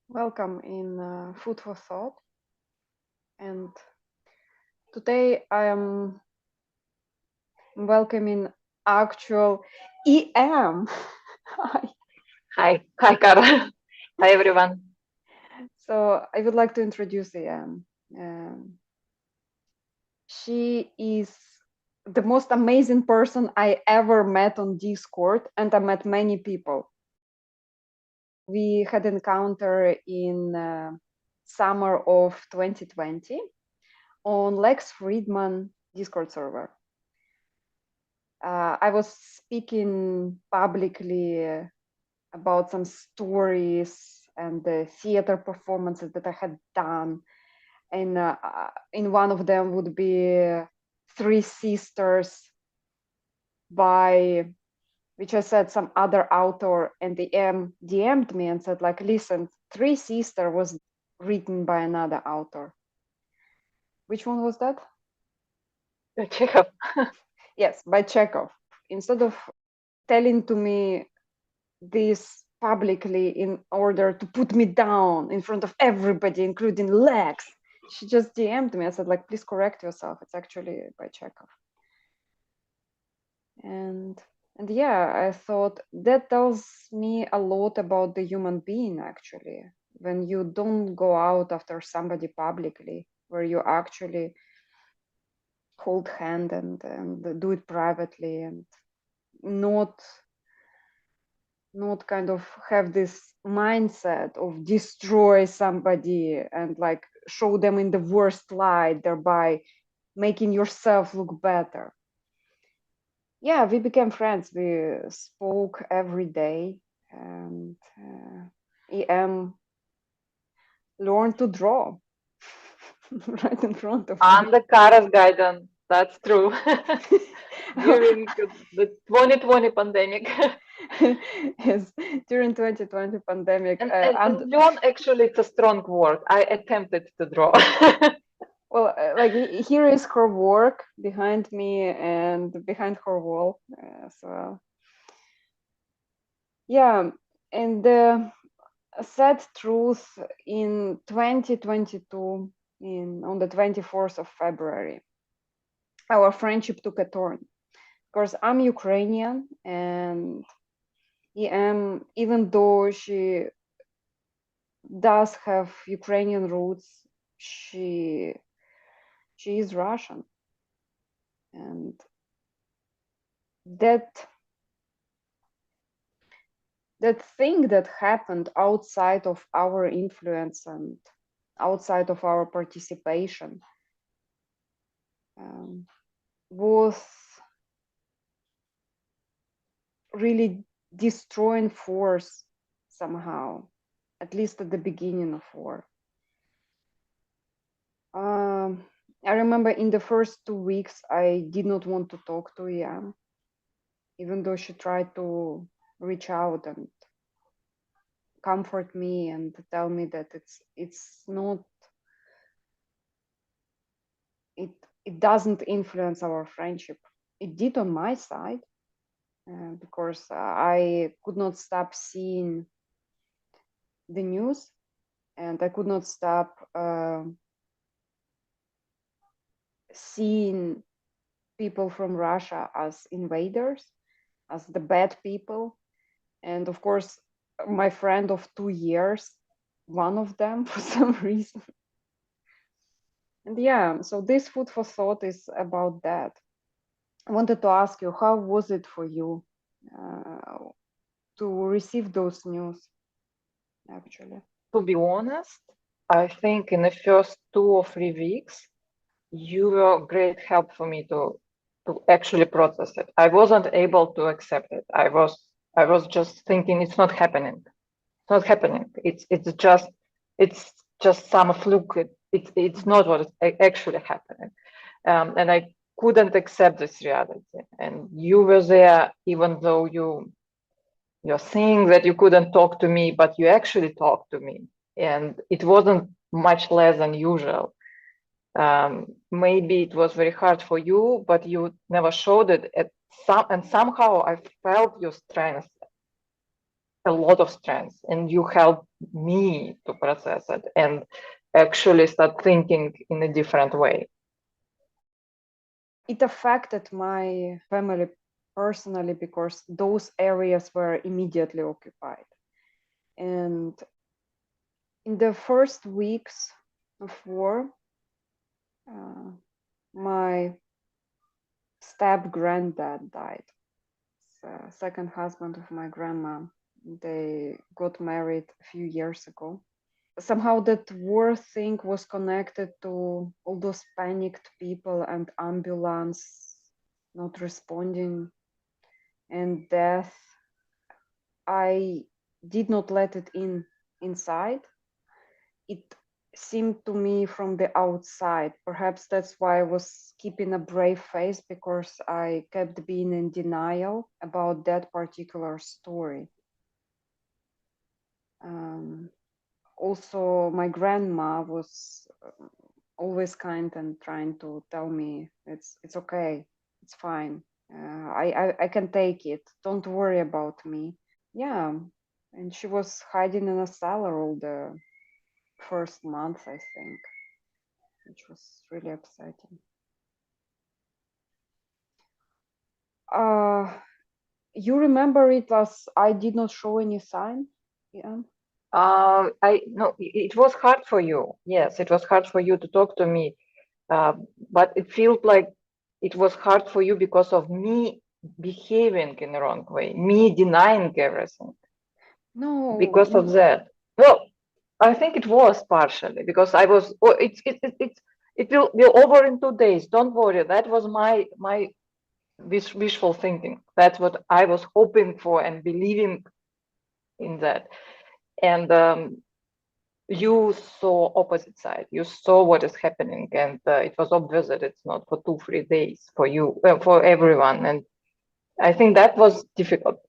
Welcome in Food for Thought. And today I am welcoming actual EM. Hi. Hi, Carol. Hi, everyone. So I would like to introduce EM. She is the most amazing person I ever met on Discord, and I met many people. We had encounter in summer of 2020 on Lex Friedman Discord server. I was speaking publicly about some stories and the theater performances that I had done. And in one of them would be Three Sisters by, which I said some other author, and the M DM'd me and said, like, listen, Three Sister was written by another author. Which one was that? Chekhov. Yes, by Chekhov. Instead of telling to me this publicly in order to put me down in front of everybody, including Lex, she just DM'd me. I said, like, please correct yourself. It's actually by Chekhov. And yeah, I thought that tells me a lot about the human being, actually. When you don't go out after somebody publicly, where you actually hold hand and do it privately and not kind of have this mindset of destroy somebody and like show them in the worst light, thereby making yourself look better. Yeah, we became friends. We spoke every day, and EM learned to draw right in front of me. Under Kara's guidance, that's true. During the 2020 pandemic. Yes, during 2020 pandemic, And learn, actually, it's a strong word. I attempted to draw. well, like here is her work behind me and behind her wall. So yeah, and the sad truth, in 2022, on the 24th of February, our friendship took a turn. Of course, I'm Ukrainian, and even though she does have Ukrainian roots, she is Russian, and that thing that happened outside of our influence and outside of our participation was really destroying force somehow, at least at the beginning of war. I remember in the first 2 weeks, I did not want to talk to Ian, even though she tried to reach out and comfort me and tell me that it's not, it doesn't influence our friendship. It did on my side, because I could not stop seeing the news, and I could not stop seeing people from Russia as invaders, as the bad people. And of course, my friend of 2 years, one of them for some reason. And yeah, so this food for thought is about that. I wanted to ask you, how was it for you to receive those news, actually? To be honest, I think in the first 2 or 3 weeks, you were great help for me to actually process it. I wasn't able to accept it. I was just thinking it's not happening. It's not happening. It's just some fluke. It's not what is actually happening. And I couldn't accept this reality. And you were there, even though you're saying that you couldn't talk to me, but you actually talked to me, and it wasn't much less than usual. Maybe it was very hard for you, but you never showed it. And somehow I felt your strength. a lot of strength, and you helped me to process it and actually start thinking in a different way. It affected my family personally because those areas were immediately occupied. And in the first weeks of war, my step granddad died. The second husband of my grandma. They got married a few years ago. Somehow that war thing was connected to all those panicked people and ambulance not responding and death. I did not let it inside. It seemed to me from the outside. Perhaps that's why I was keeping a brave face, because I kept being in denial about that particular story. Also, my grandma was always kind and trying to tell me it's okay, it's fine. I can take it. Don't worry about me. Yeah, and she was hiding in a cellar all the first month, I think, which was really upsetting. You remember it as I did not show any sign? Yeah. I no, it was hard for you. Yes, it was hard for you to talk to me, but it felt like it was hard for you because of me behaving in the wrong way, me denying everything. No. Because of that. Well, I think it was partially because I was. Oh, it will be over in 2 days. Don't worry. That was my wishful thinking. That's what I was hoping for and believing in that. And you saw opposite side. You saw what is happening, and it was obvious that it's not for 2-3 days for you, for everyone. And I think that was difficult.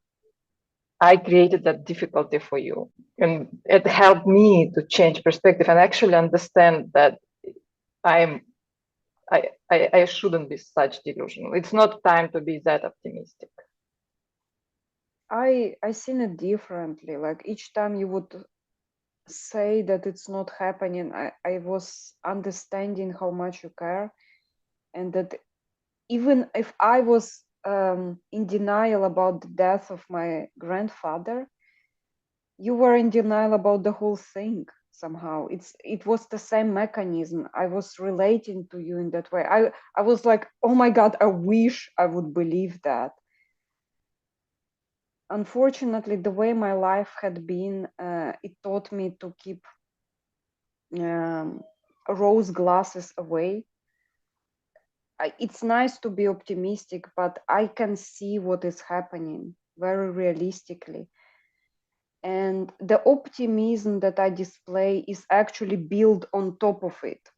I created that difficulty for you, and it helped me to change perspective and actually understand that I shouldn't be such delusional. It's not time to be that optimistic. I seen it differently. Like each time you would say that it's not happening, I was understanding how much you care, and that even if I was in denial about the death of my grandfather, you were in denial about the whole thing. Somehow it was the same mechanism. I was relating to you in that way. I was like, oh my god, I wish I would believe that. Unfortunately, the way my life had been, it taught me to keep rose glasses away. It's nice to be optimistic, but I can see what is happening very realistically. And the optimism that I display is actually built on top of it.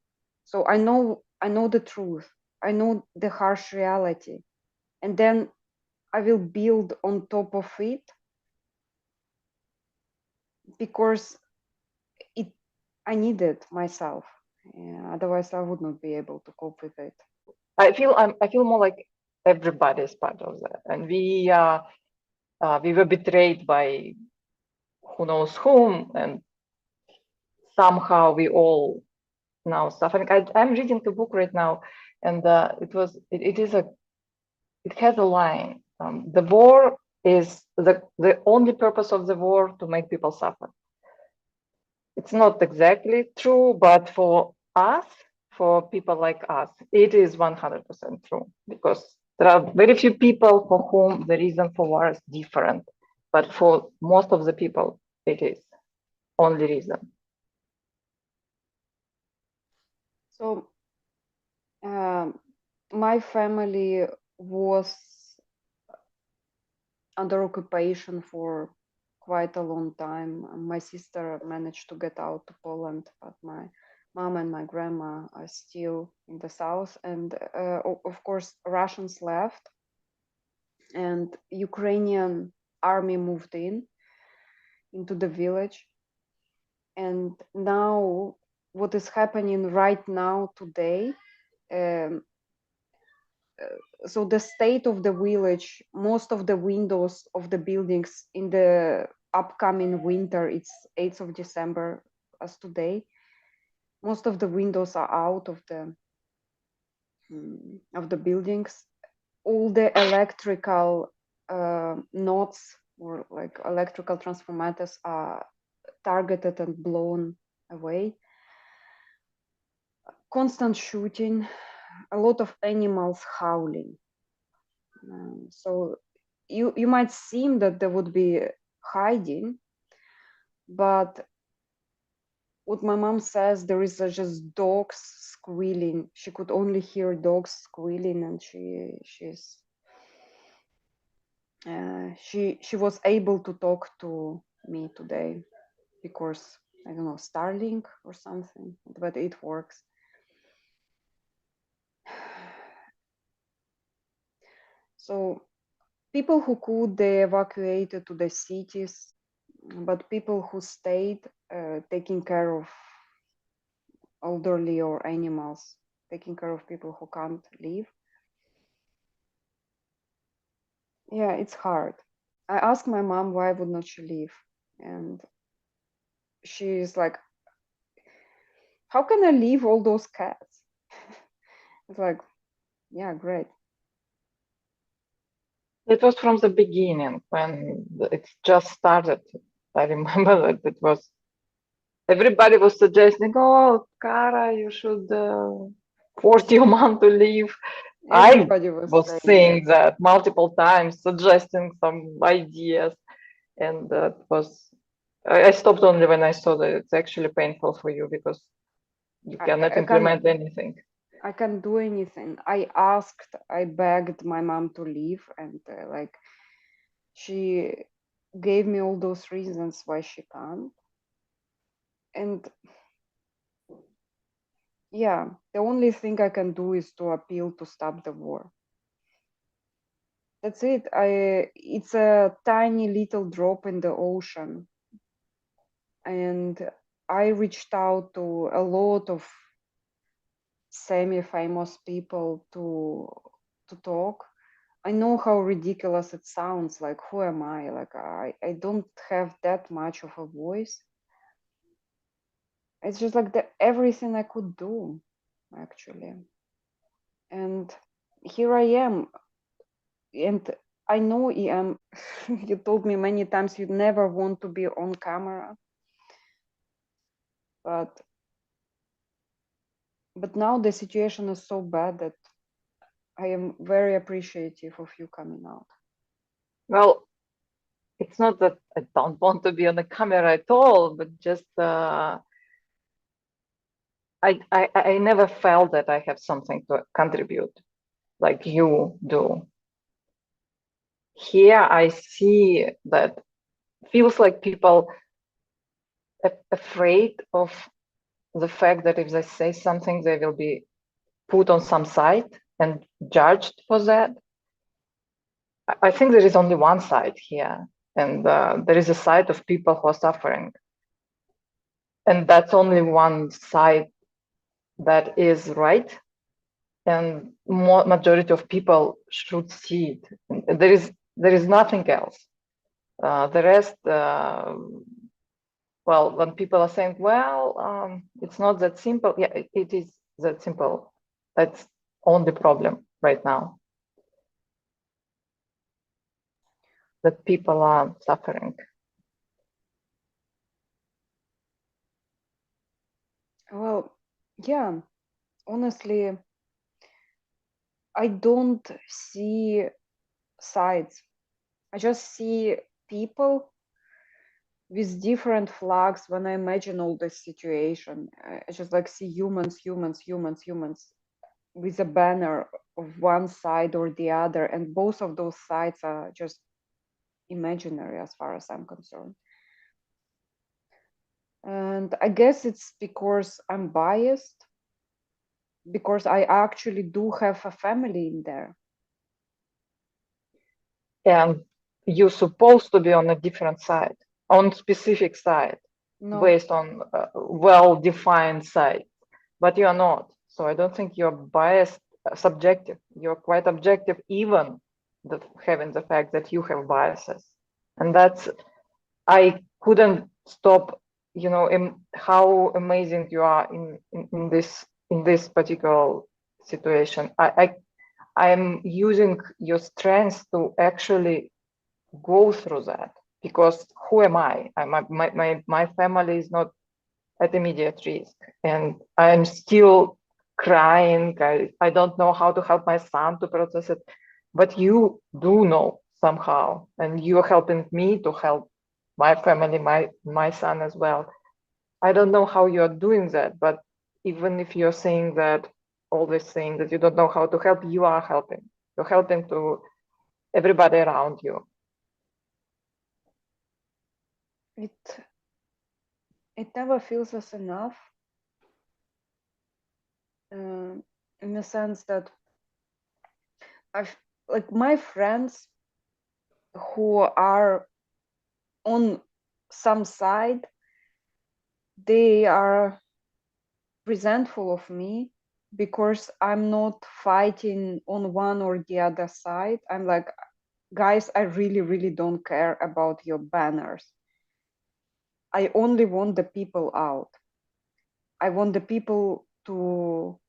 So I know the truth. I know the harsh reality. And then I will build on top of it, because I need it myself. Yeah, otherwise I would not be able to cope with it. I feel more like everybody is part of that, and we were betrayed by who knows whom, and somehow we all now suffering. I'm reading a book right now, and it has a line. The war is the only purpose of the war to make people suffer. It's not exactly true, but for us, for people like us, it is 100% true, because there are very few people for whom the reason for war is different, but for most of the people, it is only reason. So my family was under occupation for quite a long time. My sister managed to get out to Poland, but my mom and my grandma are still in the south. And of course, Russians left, and Ukrainian army moved into the village. And now, what is happening right now today? So the state of the village, most of the windows of the buildings in the upcoming winter. It's 8th of December as today. Most of the windows are out of the buildings. All the electrical nodes or like electrical transformers are targeted and blown away. Constant shooting, a lot of animals howling. So you might seem that there would be hiding, but what my mom says, there is just dogs squealing. She could only hear dogs squealing, and she was able to talk to me today because I don't know, Starlink or something, but it works. So people who could, they evacuated to the cities, but people who stayed, taking care of elderly or animals, taking care of people who can't leave. Yeah, it's hard. I asked my mom why would not she leave, and she's like, how can I leave all those cats? It's like, yeah, great. It was from the beginning when it just started. I remember that it was everybody was suggesting, "Oh, Kara, you should force your mom to leave." I Everybody was was saying that. saying that multiple times, suggesting some ideas, and that was. I stopped only when I saw that it's actually painful for you because you cannot I can't implement anything. I can't do anything. I asked, I begged my mom to leave, and like she gave me all those reasons why she can't. And yeah, the only thing I can do is to appeal to stop the war. That's it. It's a tiny little drop in the ocean. And I reached out to a lot of semi-famous people to talk. I know how ridiculous it sounds. Like, who am I? Like, I don't have that much of a voice. It's just like everything I could do, actually. And here I am. And I know, EM, you told me many times you never want to be on camera. But now the situation is so bad that I am very appreciative of you coming out. Well, it's not that I don't want to be on the camera at all, but just I never felt that I have something to contribute like you do. Here I see that feels like people afraid of the fact that if they say something, they will be put on some side and judged for that. I think there is only one side here, and there is a side of people who are suffering. And that's only one side that is right. And majority of people should see it. There is nothing else. The rest, well, when people are saying, well, it's not that simple. Yeah, it is that simple. That's only problem right now. That people are suffering. Well, yeah, honestly, I don't see sides. I just see people with different flags when I imagine all this situation. I just like see humans with a banner of one side or the other, and both of those sides are just imaginary as far as I'm concerned. And I guess it's because I'm biased, because I actually do have a family in there. And you're supposed to be on a different side, on specific side, No, based on well-defined side, but you're not. So I don't think you're biased, subjective. You're quite objective, even having the fact that you have biases. And that's, I couldn't stop, how amazing you are in this particular situation. I'm using your strength to actually go through that, because who am I? My family is not at immediate risk, and I'm still crying. I don't know how to help my son to process it, but you do know somehow, and you're helping me to help my family, my son as well. I don't know how you're doing that, but even if you're saying that, always saying that you don't know how to help, you are helping. You're helping to everybody around you. It never feels as enough, in the sense that I've, like, my friends who are on some side, they are resentful of me because I'm not fighting on one or the other side. I'm like, guys, I really, really don't care about your banners. I only want the people out. I want the people to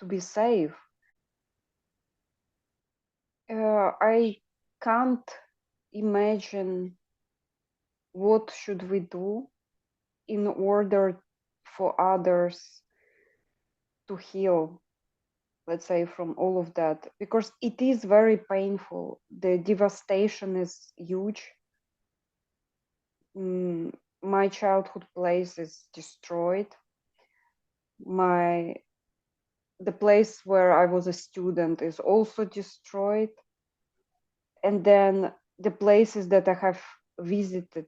be safe. I can't imagine what should we do in order for others to heal, let's say, from all of that, because it is very painful. The devastation is huge. My childhood place is destroyed. The place where I was a student is also destroyed. And then the places that I have visited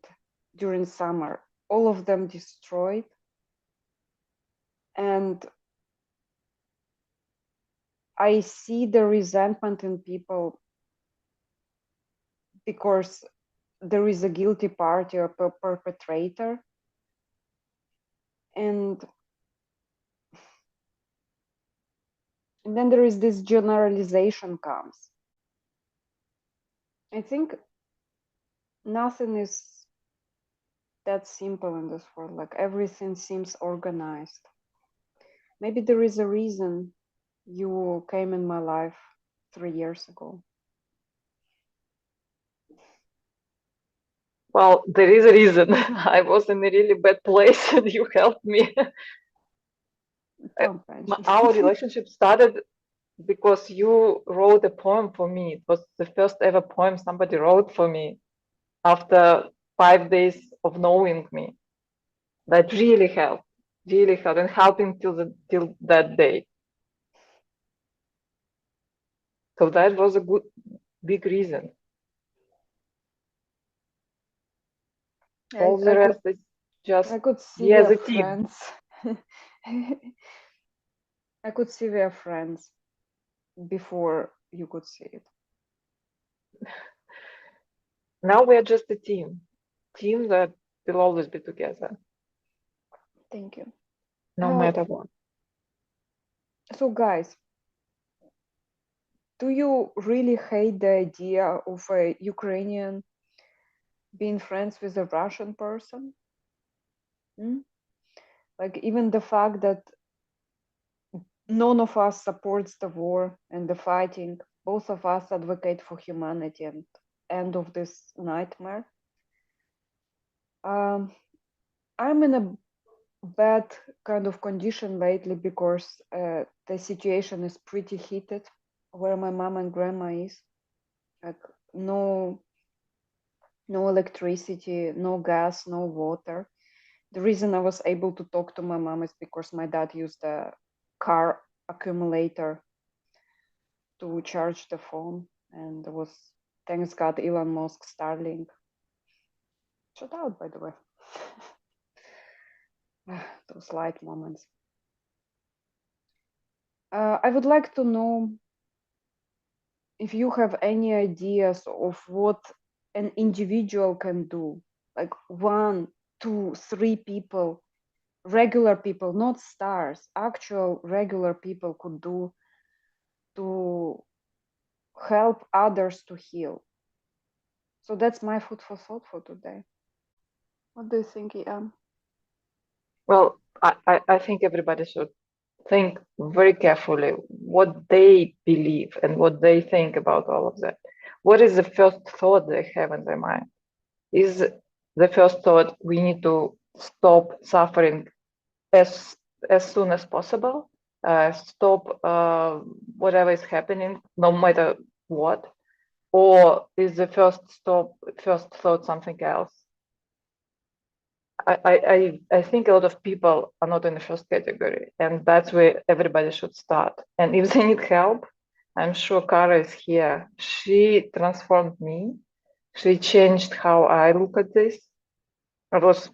during summer, all of them destroyed. And I see the resentment in people because there is a guilty party or perpetrator. And then there is this generalization comes. I think nothing is that simple in this world. Like, everything seems organized. Maybe there is a reason you came in my life 3 years ago. Well, there is a reason. I was in a really bad place and you helped me. Don't mention. Our relationship started because you wrote a poem for me. It was the first ever poem somebody wrote for me after 5 days of knowing me. That really helped, and helping till that day. So that was a big reason. All the rest is just, I could see we as their a team. friends. I could see their friends before you could see it. Now we are just a team that will always be together. Thank you. No matter what. So, guys, do you really hate the idea of a Ukrainian being friends with a Russian person? Like, even the fact that none of us supports the war and the fighting, both of us advocate for humanity and end of this nightmare. I'm in a bad kind of condition lately because the situation is pretty heated where my mom and grandma is. Like, no electricity, no gas, no water. The reason I was able to talk to my mom is because my dad used a car accumulator to charge the phone, and there was, thanks God, Elon Musk Starlink. Shout out, by the way. Those light moments. I would like to know if you have any ideas of what an individual can do, like 1, 2, 3 people, regular people, not stars, actual regular people could do to help others to heal. So that's my food for thought for today. What do you think, Ian? Well, I think everybody should think very carefully what they believe and what they think about all of that. What is the first thought they have in their mind? Is the first thought we need to stop suffering as soon as possible, stop whatever is happening, no matter what, or is the first thought something else? I think a lot of people are not in the first category, and that's where everybody should start. And if they need help, I'm sure Kara is here. She transformed me. She changed how I look at this. I was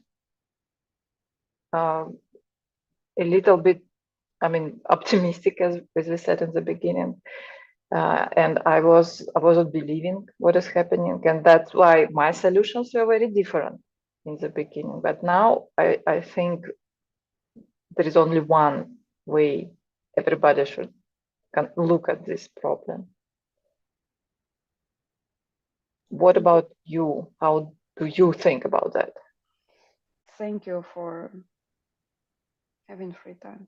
a little bit, optimistic as we said in the beginning, and I wasn't believing what is happening, and that's why my solutions were very different in the beginning. But now I think there is only one way everybody should look at this problem. What about you? How do you think about that? Thank you for having free time.